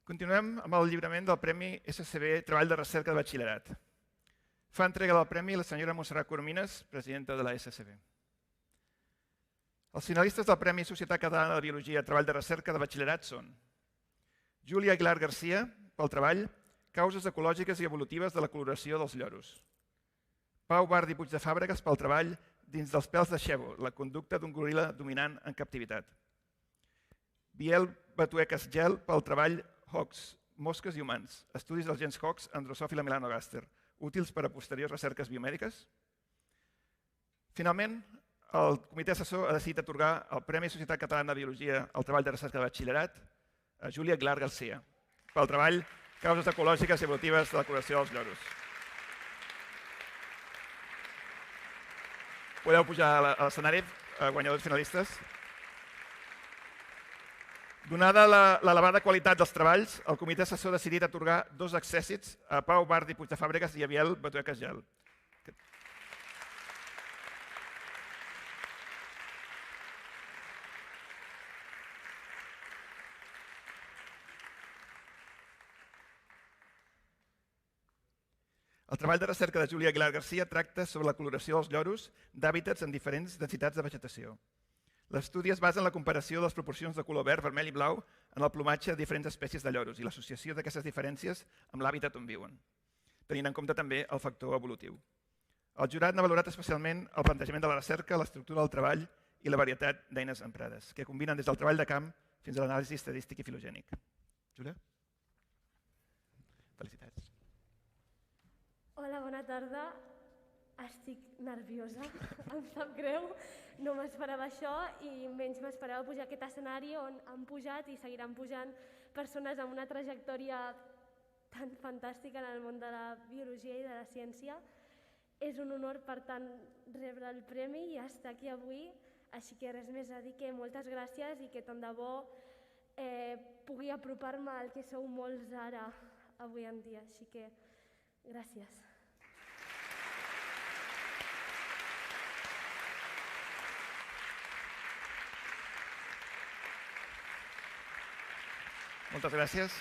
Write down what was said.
Continuem amb el lliurament del Premi SCB Treball de Recerca de Batxillerat. Fa entrega del premi la senyora Montserrat Coromines, presidenta de la SCB. Els finalistes del Premi Societat Catalana de Biologia Treball de Recerca de Batxillerat són Júlia Aguilar Garcia, pel treball Causes ecològiques i evolutives de la coloració dels lloros. Pau Bardi Puig de Fàbregas, pel treball Dins dels pèls de Xevo, la conducta d'un goril·la dominant en captivitat. Biel Batuecas Gel, pel treball Hogs, mosques i humans, estudis dels gens Hogs en Drosophila melanogaster, útils per a posteriors recerques biomèdiques. Finalment, el comitè assessor ha decidit atorgar el Premi Societat Catalana de Biologia al treball de recerca de batxillerat a Júlia Aguilar Garcia, pel treball Causes ecològiques i evolutives de la coloració dels lloros. Podeu pujar a l'escenari, guanyadors finalistes. Donada l'elevada qualitat dels treballs, el comitè assessor ha decidit atorgar 2 accèssits a Pau Bardi Puig de Fàbregas i a Biel Batuecas Gel. El treball de recerca de Júlia Aguilar Garcia tracta sobre la coloració dels lloros d'hàbitats en diferents densitats de vegetació. L'estudi es basa en la comparació de les proporcions de color verd, vermell i blau en el plomatge de diferents espècies de lloros i l'associació d'aquestes diferències amb l'hàbitat on viuen, tenint en compte també el factor evolutiu. El jurat n'ha valorat especialment el plantejament de la recerca, l'estructura del treball i la varietat d'eines emprades, que combinen des del treball de camp fins a l'anàlisi estadístic i filogènic. Júlia? Felicitats. Hola, bona tarda. Estic nerviosa, em sap greu. No m'esperava això i menys m'esperava pujar a aquest escenari on han pujat i seguiran pujant persones amb una trajectòria tan fantàstica en el món de la biologia i de la ciència. És un honor, per tant, rebre el premi i estar aquí avui, així que res més a dir que moltes gràcies i que tant de bo pugui apropar-me al que sou molts ara, avui en dia. Així que gràcies. Moltes gràcies.